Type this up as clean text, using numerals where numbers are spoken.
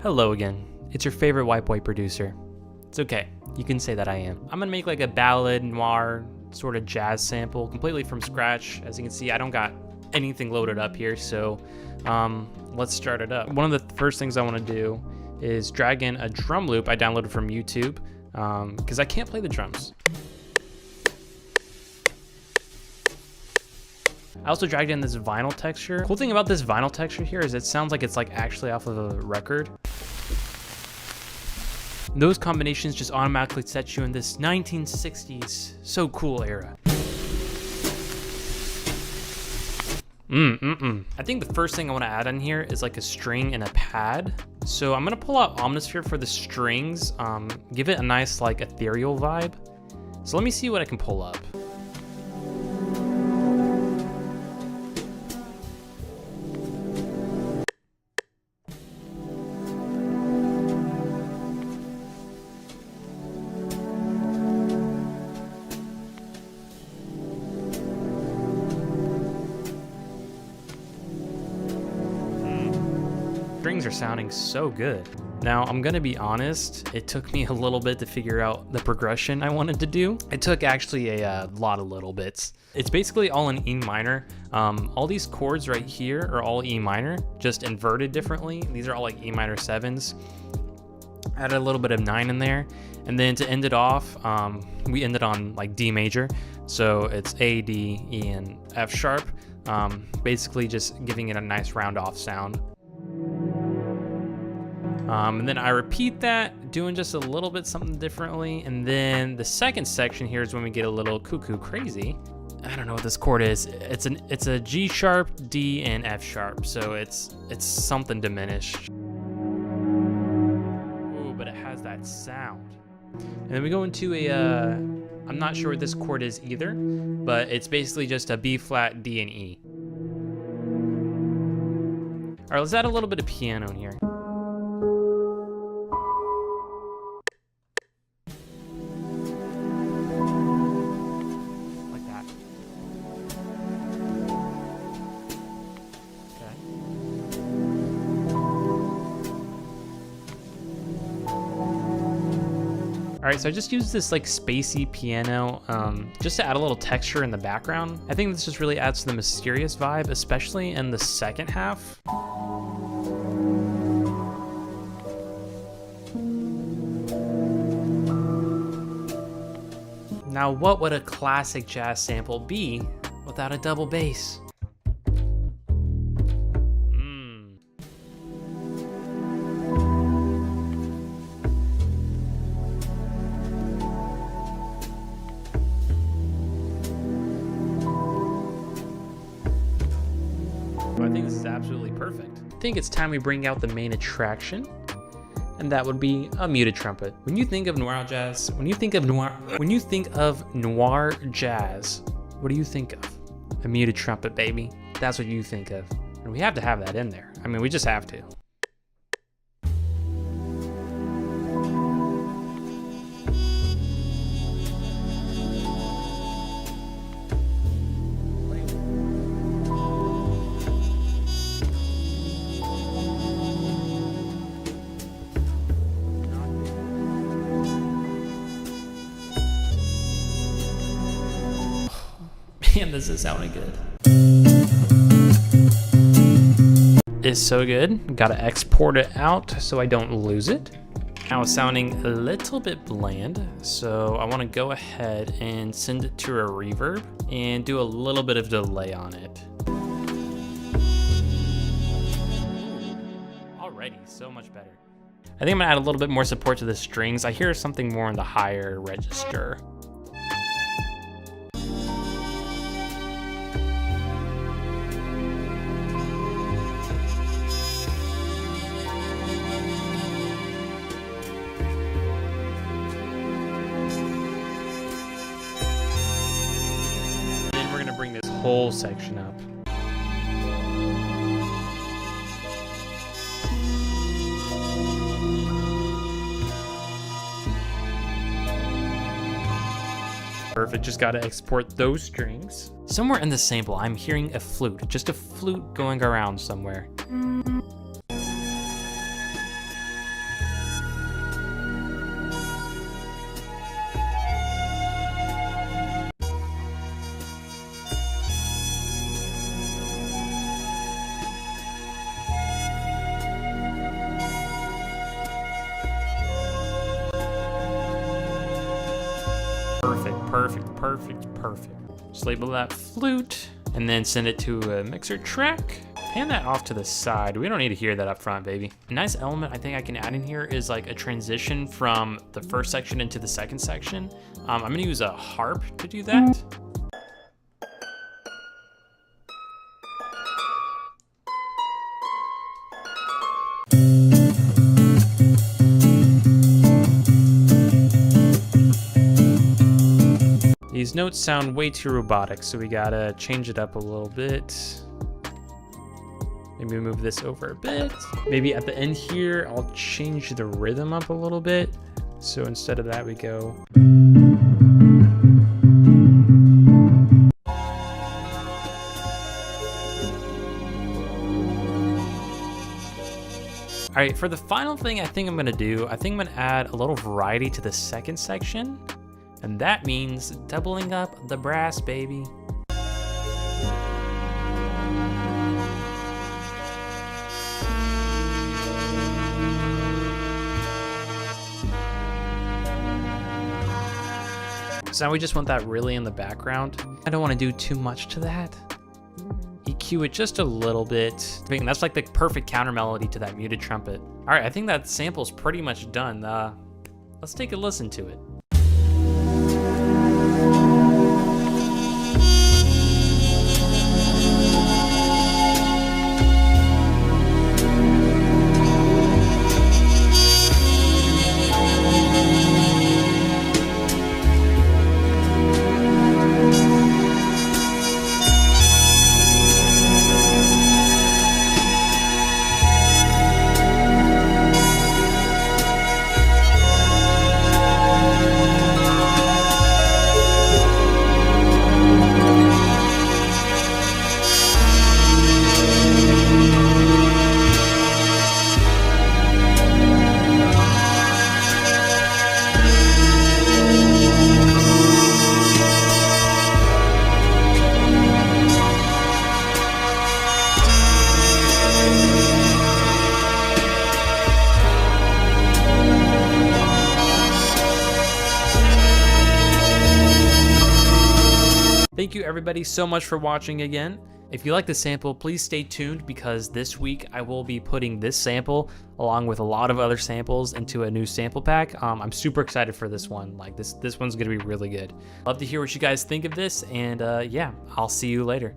Hello again, it's your favorite white boy producer. It's okay, you can say that I am. I'm gonna make like a ballad, noir, sort of jazz sample completely from scratch. As you can see, I don't got anything loaded up here, so let's start it up. One of the first things I wanna do is drag in a drum loop I downloaded from YouTube, because I can't play the drums. I also dragged in this vinyl texture. Cool thing about this vinyl texture here is it sounds like it's like actually off of a record. Those combinations just automatically set you in this 1960s so cool era. I think the first thing I want to add on here is like a string and a pad. So I'm gonna pull out Omnisphere for the strings, give it a nice like ethereal vibe. So let me see what I can pull up. Strings are sounding so good. Now, I'm gonna be honest, it took me a little bit to figure out the progression I wanted to do. It took actually a lot of little bits. It's basically all in E minor. All these chords right here are all E minor, just inverted differently. These are all like E minor 7s. Added a little bit of 9 in there. And then to end it off, we ended on like D major. So it's A, D, E, and F sharp. Basically just giving it a nice round off sound. And then I repeat that, doing just a little bit something differently. And then the second section here is when we get a little cuckoo crazy. I don't know what this chord is. It's a G sharp, D, and F sharp. So it's something diminished. Ooh, but it has that sound. And then we go into a, I'm not sure what this chord is either, but it's basically just a B flat, D, and E. All right, let's add a little bit of piano in here. All right, so I just used this like spacey piano just to add a little texture in the background. I think this just really adds to the mysterious vibe, especially in the second half. Now, what would a classic jazz sample be without a double bass? I think this is absolutely perfect. I think it's time we bring out the main attraction, and that would be a muted trumpet. When you think of noir jazz, when you think of noir jazz, what do you think of? A muted trumpet, baby. That's what you think of. And we have to have that in there. I mean, we just have to. Man, this is sounding good. It's so good. Gotta export it out so I don't lose it. Now it's sounding a little bit bland, so I want to go ahead and send it to a reverb and do a little bit of delay on it. Alrighty, so much better. I think I'm gonna add a little bit more support to the strings. I hear something more in the higher register. Bring this whole section up. Perfect, just gotta export those strings. Somewhere in the sample, I'm hearing a flute, just a flute going around somewhere. perfect, perfect, perfect. Just label that flute and then send it to a mixer track. Pan that off to the side. We don't need to hear that up front, baby. A nice element I think I can add in here is like a transition from the first section into the second section. I'm gonna use a harp to do that. These notes sound way too robotic, so we gotta change it up a little bit. Maybe move this over a bit. Maybe at the end here, I'll change the rhythm up a little bit. So instead of that, we go. All right, for the final thing I think I'm gonna do, I think I'm gonna add a little variety to the second section. And that means doubling up the brass, baby. So now we just want that really in the background. I don't want to do too much to that. EQ it just a little bit. I think that's like the perfect counter melody to that muted trumpet. All right, I think that sample's pretty much done. Let's take a listen to it. Thank you everybody so much for watching again. If you like the sample, please stay tuned because this week I will be putting this sample along with a lot of other samples into a new sample pack. I'm super excited for this one. Like this one's gonna be really good. Love to hear what you guys think of this, and yeah, I'll see you later.